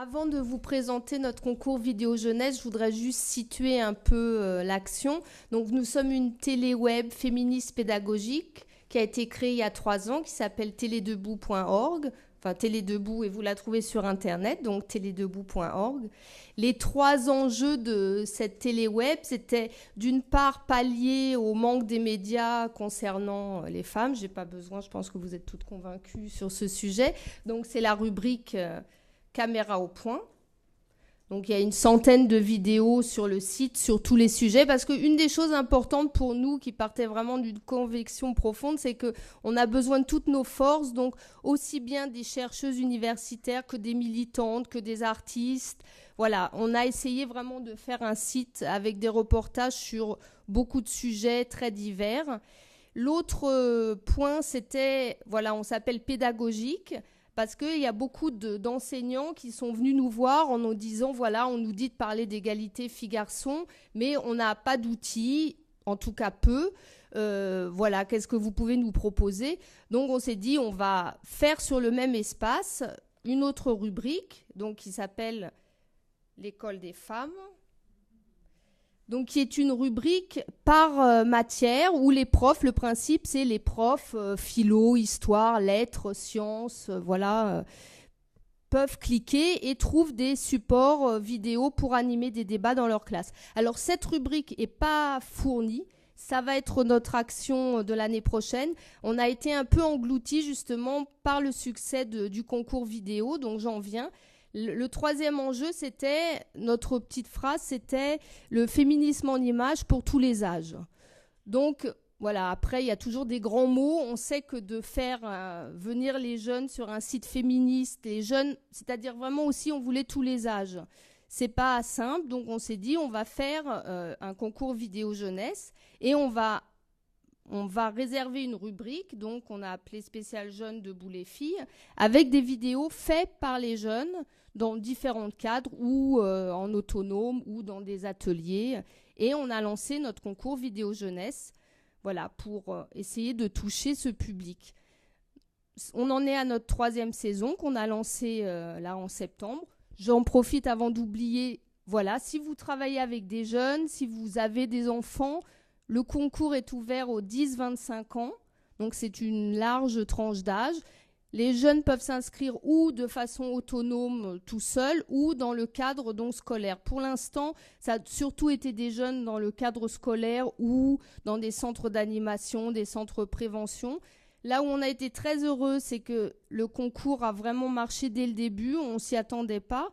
Avant de vous présenter notre concours vidéo jeunesse, je voudrais juste situer un peu l'action. Donc, nous sommes une télé web féministe pédagogique qui a été créée il y a 3 ans, qui s'appelle télédebout.org. Enfin, Télédebout, et vous la trouvez sur Internet, donc télédebout.org. Les 3 enjeux de cette télé web, c'était d'une part pallier au manque des médias concernant les femmes. Je n'ai pas besoin, je pense que vous êtes toutes convaincues sur ce sujet. Donc, c'est la rubrique Caméra au point. Donc il y a une centaine de vidéos sur le site sur tous les sujets, parce qu'une des choses importantes pour nous qui partait vraiment d'une conviction profonde, c'est qu'on a besoin de toutes nos forces, donc aussi bien des chercheuses universitaires que des militantes, que des artistes. Voilà, on a essayé vraiment de faire un site avec des reportages sur beaucoup de sujets très divers. L'autre point, c'était, voilà, on s'appelle pédagogique, parce qu'il y a beaucoup d'enseignants qui sont venus nous voir en nous disant, voilà, on nous dit de parler d'égalité filles-garçons, mais on n'a pas d'outils, en tout cas peu. Voilà, qu'est-ce que vous pouvez nous proposer? Donc on s'est dit, on va faire sur le même espace une autre rubrique, donc qui s'appelle l'école des femmes. Donc, qui est une rubrique par matière où les profs, le principe, c'est les profs philo, histoire, lettres, sciences, voilà, peuvent cliquer et trouvent des supports vidéo pour animer des débats dans leur classe. Alors, cette rubrique n'est pas fournie. Ça va être notre action de l'année prochaine. On a été un peu engloutis justement par le succès du concours vidéo, donc j'en viens. Le troisième enjeu, c'était, notre petite phrase, c'était le féminisme en images pour tous les âges. Donc, voilà, après, il y a toujours des grands mots. On sait que de faire venir les jeunes sur un site féministe, les jeunes, c'est-à-dire vraiment aussi, on voulait tous les âges. C'est pas simple, donc on s'est dit, on va faire un concours vidéo jeunesse et on va réserver une rubrique, donc on a appelé spécial jeunes debout les filles, avec des vidéos faites par les jeunes dans différents cadres, ou en autonome, ou dans des ateliers. Et on a lancé notre concours vidéo jeunesse, voilà, pour essayer de toucher ce public. On en est à notre 3e saison qu'on a lancée là en septembre. J'en profite avant d'oublier, voilà, si vous travaillez avec des jeunes, si vous avez des enfants, le concours est ouvert aux 10-25 ans, donc c'est une large tranche d'âge. Les jeunes peuvent s'inscrire ou de façon autonome tout seuls ou dans le cadre donc scolaire. Pour l'instant, ça a surtout été des jeunes dans le cadre scolaire ou dans des centres d'animation, des centres de prévention. Là où on a été très heureux, c'est que le concours a vraiment marché dès le début, on ne s'y attendait pas.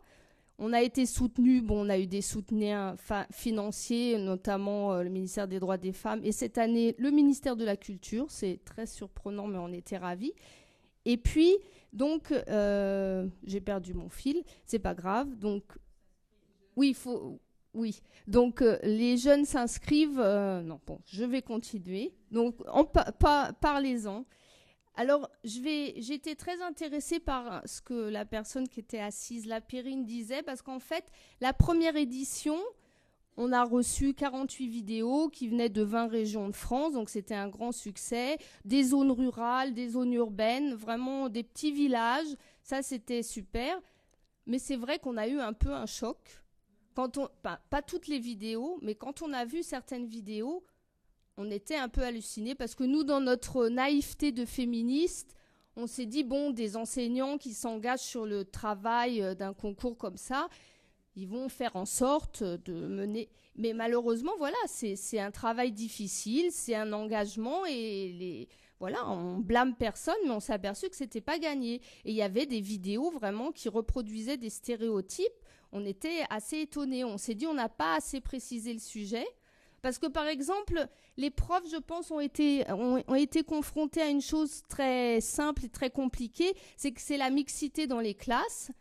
On a été soutenus, on a eu des soutiens financiers, notamment le ministère des Droits des Femmes, et cette année, le ministère de la Culture. C'est très surprenant, mais on était ravis. Et puis, donc, j'ai perdu mon fil, c'est pas grave. Donc, oui, oui. Donc, les jeunes s'inscrivent. Non, bon, je vais continuer. Donc, parlez-en. Alors, j'étais très intéressée par ce que la personne qui était assise, la Périne, disait, parce qu'en fait, la première édition, on a reçu 48 vidéos qui venaient de 20 régions de France, donc c'était un grand succès. Des zones rurales, des zones urbaines, vraiment des petits villages, ça c'était super. Mais c'est vrai qu'on a eu un peu un choc. Pas toutes les vidéos, mais quand on a vu certaines vidéos, on était un peu hallucinés parce que nous, dans notre naïveté de féministes, on s'est dit, bon, des enseignants qui s'engagent sur le travail d'un concours comme ça, ils vont faire en sorte de mener. Mais malheureusement, voilà, c'est un travail difficile, c'est un engagement et voilà, on blâme personne, mais on s'est aperçu que c'était pas gagné. Et il y avait des vidéos vraiment qui reproduisaient des stéréotypes. On était assez étonnés. On s'est dit, on n'a pas assez précisé le sujet. Parce que, par exemple, les profs, je pense, ont été confrontés à une chose très simple et très compliquée, c'est que c'est la mixité dans les classes.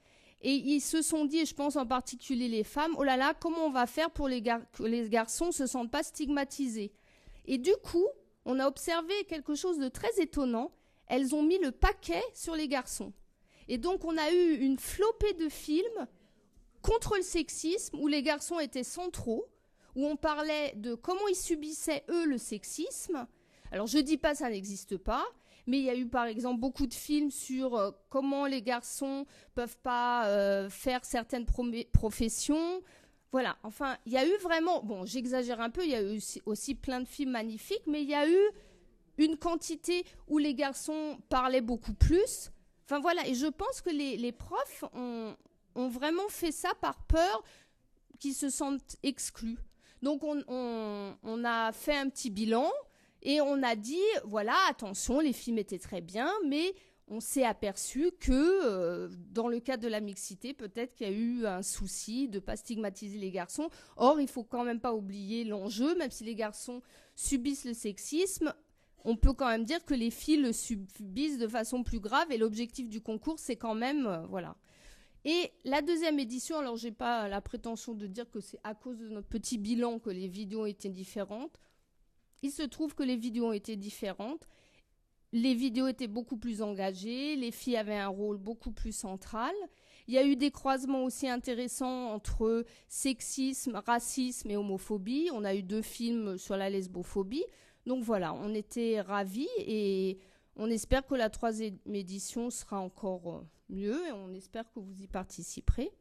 Et ils se sont dit, et je pense en particulier les femmes, oh là là, comment on va faire pour que les garçons ne se sentent pas stigmatisés? Et du coup, on a observé quelque chose de très étonnant. Elles ont mis le paquet sur les garçons. Et donc, on a eu une flopée de films contre le sexisme où les garçons étaient centraux, où on parlait de comment ils subissaient, eux, le sexisme. Alors, je ne dis pas que ça n'existe pas, mais il y a eu par exemple beaucoup de films sur comment les garçons peuvent pas faire certaines professions. Voilà, enfin, il y a eu vraiment, bon, j'exagère un peu, il y a eu aussi plein de films magnifiques, mais il y a eu une quantité où les garçons parlaient beaucoup plus. Enfin voilà, et je pense que les profs ont vraiment fait ça par peur qu'ils se sentent exclus. Donc on a fait un petit bilan et on a dit, voilà, attention, les films étaient très bien, mais on s'est aperçu que dans le cadre de la mixité, peut-être qu'il y a eu un souci de ne pas stigmatiser les garçons. Or, il ne faut quand même pas oublier l'enjeu, même si les garçons subissent le sexisme, on peut quand même dire que les filles le subissent de façon plus grave et l'objectif du concours, c'est quand même, voilà. Et la deuxième édition, alors j'ai pas la prétention de dire que c'est à cause de notre petit bilan que les vidéos étaient différentes. Il se trouve que les vidéos étaient différentes. Les vidéos étaient beaucoup plus engagées, les filles avaient un rôle beaucoup plus central. Il y a eu des croisements aussi intéressants entre sexisme, racisme et homophobie. On a eu 2 films sur la lesbophobie. Donc voilà, on était ravis et on espère que la 3e édition sera encore mieux et on espère que vous y participerez.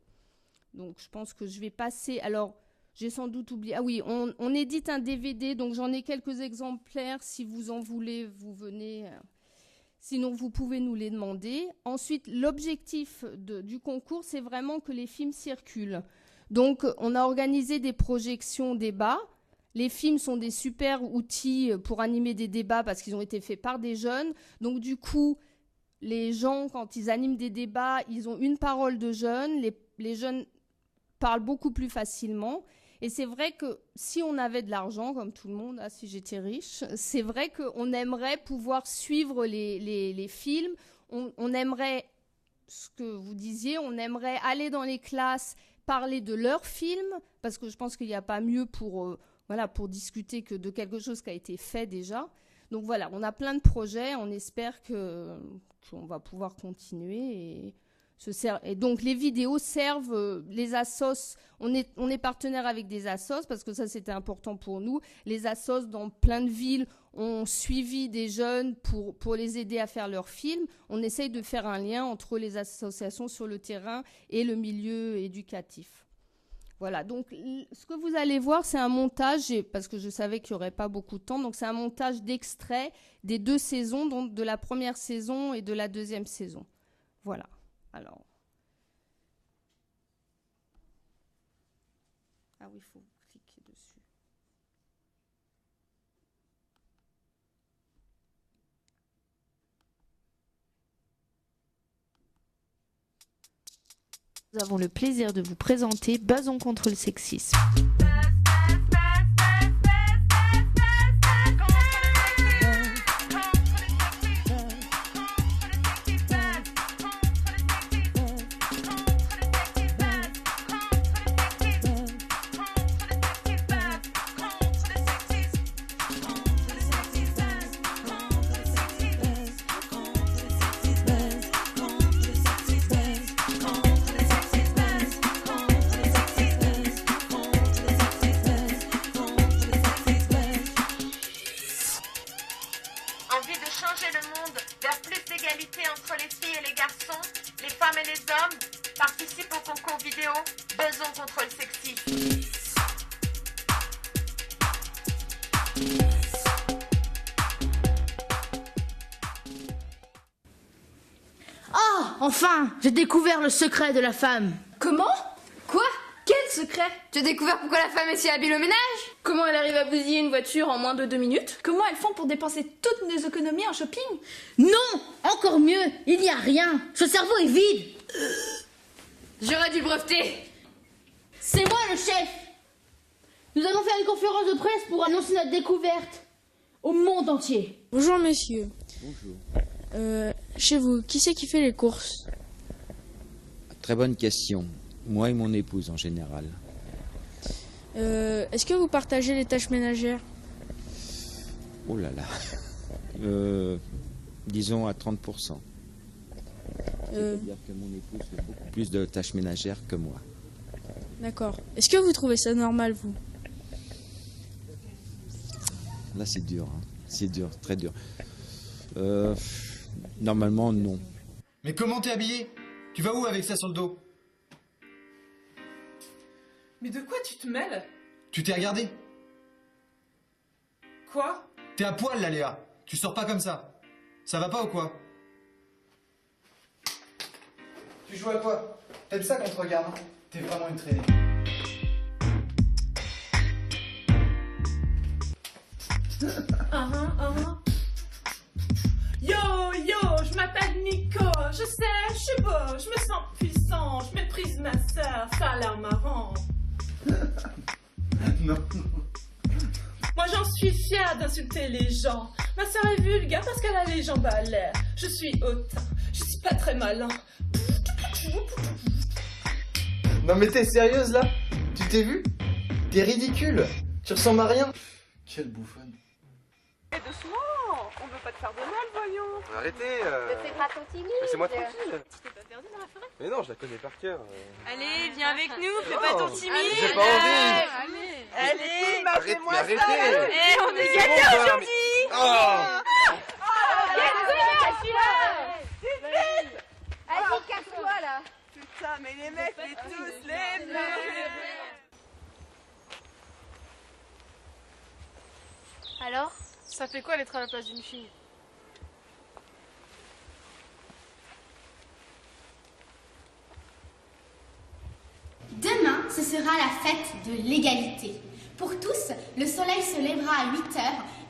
Donc je pense que je vais passer... Alors, j'ai sans doute oublié... Ah oui, on édite un DVD, donc j'en ai quelques exemplaires. Si vous en voulez, vous venez... Sinon, vous pouvez nous les demander. Ensuite, l'objectif du concours, c'est vraiment que les films circulent. Donc, on a organisé des projections débats. Les films sont des super outils pour animer des débats parce qu'ils ont été faits par des jeunes. Donc, du coup, les gens, quand ils animent des débats, ils ont une parole de jeunes. Les jeunes parlent beaucoup plus facilement. Et c'est vrai que si on avait de l'argent, comme tout le monde, si j'étais riche, c'est vrai qu'on aimerait pouvoir suivre les films. On aimerait, ce que vous disiez, on aimerait aller dans les classes, parler de leurs films, parce que je pense qu'il n'y a pas mieux pour discuter que de quelque chose qui a été fait déjà. Donc voilà, on a plein de projets, on espère qu'on va pouvoir continuer et donc les vidéos servent les assos. On est partenaire avec des assos parce que ça c'était important pour nous. Les assos dans plein de villes ont suivi des jeunes pour les aider à faire leurs films. On essaye de faire un lien entre les associations sur le terrain et le milieu éducatif. Voilà, donc ce que vous allez voir, c'est un montage, parce que je savais qu'il n'y aurait pas beaucoup de temps, donc c'est un montage d'extraits des 2 saisons, donc de la première saison et de la 2e saison. Voilà. Alors. Ah oui, il faut cliquer dessus. Nous avons le plaisir de vous présenter Buzzons contre le sexisme. Enfin, j'ai découvert le secret de la femme. Comment? Quoi? Quel secret? Tu as découvert pourquoi la femme est si habile au ménage? Comment elle arrive à bousiller une voiture en moins de 2 minutes? Comment elles font pour dépenser toutes nos économies en shopping? Non, encore mieux, il n'y a rien. Ce cerveau est vide. J'aurais dû le breveter. C'est moi le chef. Nous allons faire une conférence de presse pour annoncer notre découverte au monde entier. Bonjour messieurs. Bonjour. Chez vous, qui c'est qui fait les courses? Très bonne question. Moi et mon épouse en général. Est-ce que vous partagez les tâches ménagères? Oh là là. Disons à 30%. C'est-à-dire que mon épouse fait beaucoup plus de tâches ménagères que moi. D'accord. Est-ce que vous trouvez ça normal, vous? Là c'est dur, hein. C'est dur, très dur. Normalement, non. Mais comment t'es habillé? Tu vas où avec ça sur le dos? Mais de quoi tu te mêles? Tu t'es regardé? Quoi? T'es à poil là, Léa. Tu sors pas comme ça. Ça va pas ou quoi? Tu joues à quoi? T'aimes ça qu'on te regarde? T'es vraiment une traînée. Yo, je m'appelle Nico, je sais, je suis beau, je me sens puissant, je méprise ma sœur, ça a l'air marrant. Non. Moi j'en suis fière d'insulter les gens. Ma sœur est vulgaire parce qu'elle a les jambes à l'air. Je suis hautain, je suis pas très malin. Non mais t'es sérieuse là? Tu t'es vu? T'es ridicule. Tu ressembles à rien. Quelle bouffonne. Doucement, on veut pas te faire de mal, voyons. Arrêtez. C'est pas ton timide. Laissez-moi tranquille. Tu t'es pas perdu dans la forêt? Mais non, je la connais par cœur. Allez, viens avec nous, fais Non, pas ton timide. j'ai pas envie. Allez, Arrêtez, mais arrêtez. Eh, on est C'est bon, gagnants ça. aujourd'hui. Oh. Allez, casse-toi là. Putain, mais les mecs, les tous les mecs. Alors, ça fait quoi d'être à la place d'une fille? Demain, ce sera la fête de l'égalité. Pour tous, le soleil se lèvera à 8h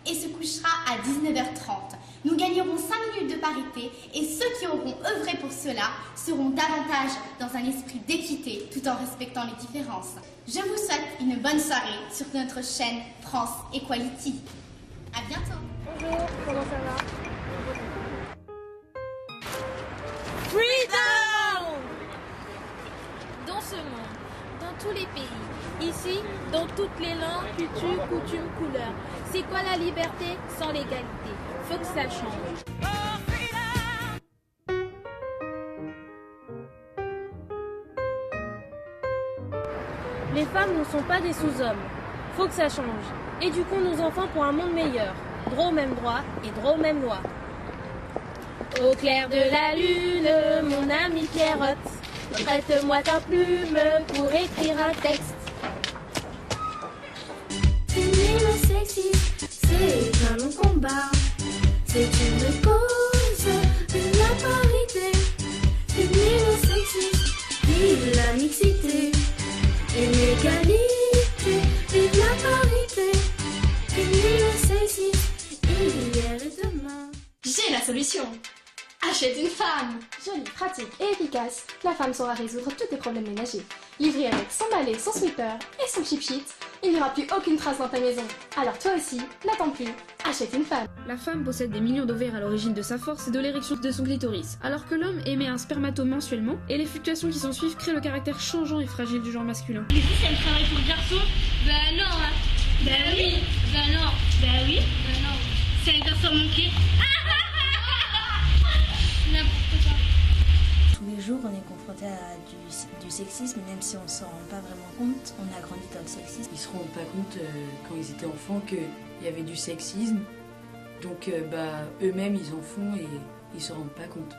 et se couchera à 19h30. Nous gagnerons 5 minutes de parité et ceux qui auront œuvré pour cela seront davantage dans un esprit d'équité tout en respectant les différences. Je vous souhaite une bonne soirée sur notre chaîne France Equality. À bientôt. Bonjour, comment ça va? Freedom! Dans ce monde, dans tous les pays, ici, dans toutes les langues, cultures, coutumes, couleurs. C'est quoi la liberté sans l'égalité? Faut que ça change. Les femmes ne sont pas des sous-hommes. Faut que ça change. Éduquons nos enfants pour un monde meilleur. Droit au même droit et droit aux mêmes lois. Au clair de la lune, mon ami Pierrotte, prête-moi ta plume pour écrire un texte. Finir le sexisme, c'est un long combat. C'est une cause de la parité. Finir le sexisme, vive la mixité et l'égalité. Vive la parité. Finir le sexisme, hier et demain. J'ai la solution. Achète une femme. Jolie, pratique et efficace, la femme saura résoudre tous tes problèmes ménagers. Livrée avec son balai, son sweeper et son chip-sheet, il n'y aura plus aucune trace dans ta maison. Alors toi aussi, n'attends plus, achète une femme. La femme possède des millions d'ovaires à l'origine de sa force et de l'érection de son clitoris, alors que l'homme émet un spermatome mensuellement, et les fluctuations qui s'en suivent créent le caractère changeant et fragile du genre masculin. Mais si c'est un travail pour garçon, ben non, hein. Ben oui, ben non, ben oui, ben non. C'est un garçon manqué. N'importe quoi. Tous les jours, on est confronté à du sexisme, même si on s'en rend pas vraiment compte, on a grandi dans le sexisme. Ils se rendent pas compte quand ils étaient enfants qu'il y avait du sexisme, donc eux-mêmes ils en font et ils se rendent pas compte.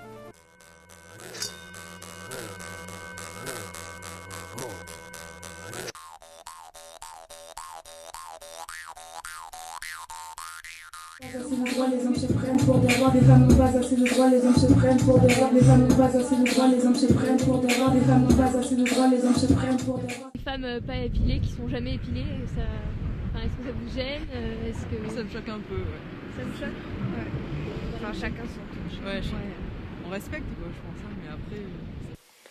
Assez de droits, les hommes se prennent pour des rois, des femmes n'ont pas assez de droits, les hommes se prennent pour des rois, des femmes n'ont pas assez de droits, les hommes se prennent pour des rois, des femmes n'ont pas assez de droits, les hommes se prennent pour des rois. Les femmes pas épilées qui sont jamais épilées, ça... enfin, est-ce que ça vous gêne? Est-ce que... Ça me choque un peu, ouais. Ça vous choque? Ouais. Enfin, chacun son touche. Ouais, on respecte quoi, je pense, hein, mais après...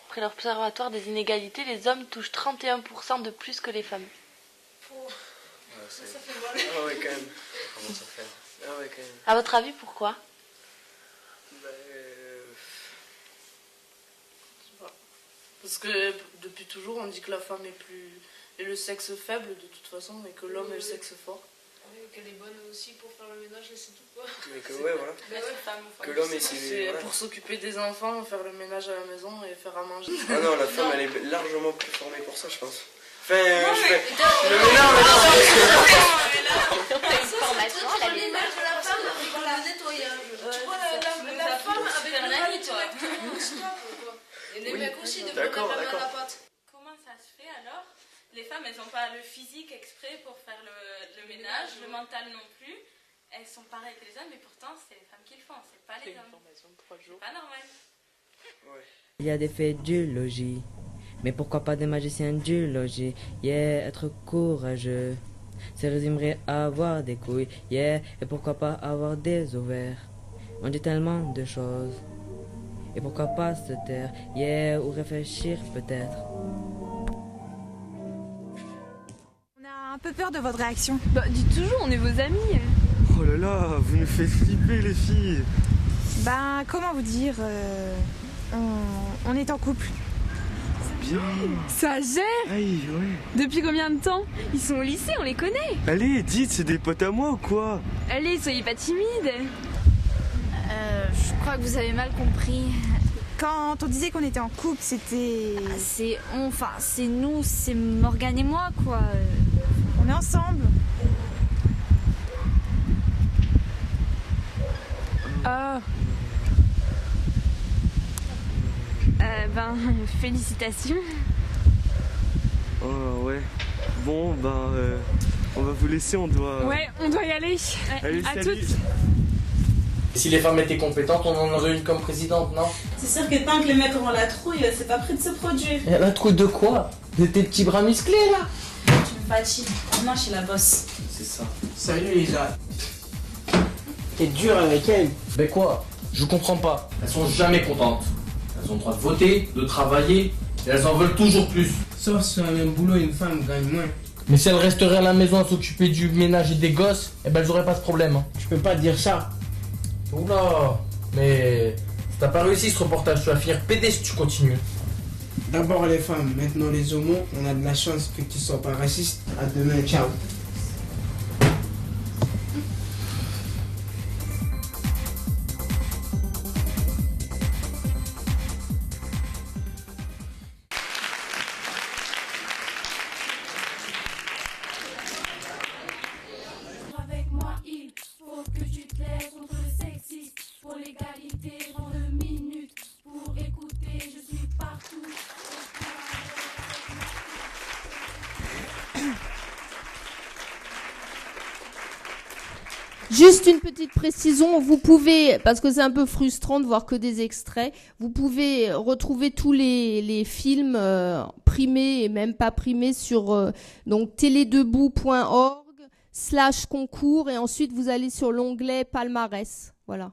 Après l'Observatoire des inégalités, les hommes touchent 31% de plus que les femmes. Ça fait mal. Ah ouais, quand même. Comment ça fait? Ah ouais, quand même. À votre avis, pourquoi? Je sais pas. Parce que depuis toujours, on dit que la femme est le sexe faible de toute façon, et que l'homme est le sexe fort. Oui, qu'elle est bonne aussi pour faire le ménage et c'est tout quoi. Mais que ouais, voilà. Que l'homme c'est voilà. Pour s'occuper des enfants, faire le ménage à la maison et faire à manger. Ah non, la femme elle est largement plus formée pour ça, je pense. Enfin, non, je fais... Mais non, Formation, la ménage de la femme avec le nettoyage. Tu vois, femme avec faire le la mari nuit, toi. directement, stop, quoi. Et les Oui, mecs aussi devraient d'accord, mettre la main à la d'accord. pâte. Comment ça se fait alors? Les femmes, elles n'ont pas le physique exprès pour faire le ménage, le mental non plus. Elles sont pareilles que les hommes, mais pourtant, c'est les femmes qui le font, c'est pas les hommes. C'est pas normal. Il y a des faits du logis, mais pourquoi pas des magiciens du logis? Yeah, être courageux, ça résumerait à avoir des couilles. Yeah, et pourquoi pas avoir des ovaires? On dit tellement de choses. Et pourquoi pas se taire? Yeah, ou réfléchir peut-être. On a un peu peur de votre réaction. Bah, dites toujours, on est vos amis. Oh là là, vous nous faites flipper les filles. Ben, comment vous dire on est en couple. Bien. Ça gère. Aïe, ouais. Depuis combien de temps? Ils sont au lycée, on les connaît. Allez, dites, c'est des potes à moi ou quoi? Allez, soyez pas timides. Je crois que vous avez mal compris. Quand on disait qu'on était en couple, c'était... C'est on, enfin, c'est nous, c'est Morgane et moi, quoi. On est ensemble. Ah. Ben, félicitations. Oh ouais. Bon, ben, on va vous laisser, on doit... Ouais, on doit y aller. Allez, à salut. toutes. Si les femmes étaient compétentes, on en aurait une comme présidente, non? C'est sûr que tant que les mecs auront la trouille, c'est pas prêt de se produire. La trouille de quoi? De tes petits bras musclés, là? Tu me fatigues. Moi, je suis la bosse. C'est ça. Salut Lisa. T'es dur avec elle. Ben quoi? Je comprends pas. Elles sont jamais contentes. Elles ont le droit de voter, de travailler, et elles en veulent toujours plus. Sauf sur un même boulot, une femme gagne moins. Mais si elles resteraient à la maison à s'occuper du ménage et des gosses, eh ben elles auraient pas ce problème. Hein. Je peux pas dire ça. Oula, mais si t'as pas réussi ce reportage, tu vas finir pédé si tu continues. D'abord les femmes, maintenant les homos, on a de la chance que tu sois pas raciste. À demain, ciao. Avec moi, il faut que tu te lèves contre le sexisme. Pour l'égalité, dans 2 minutes. Pour écouter, je suis partout. Juste une petite précision, vous pouvez, parce que c'est un peu frustrant de voir que des extraits, vous pouvez retrouver tous les films primés et même pas primés sur donc télédebout.org/concours et ensuite vous allez sur l'onglet palmarès. Voilà.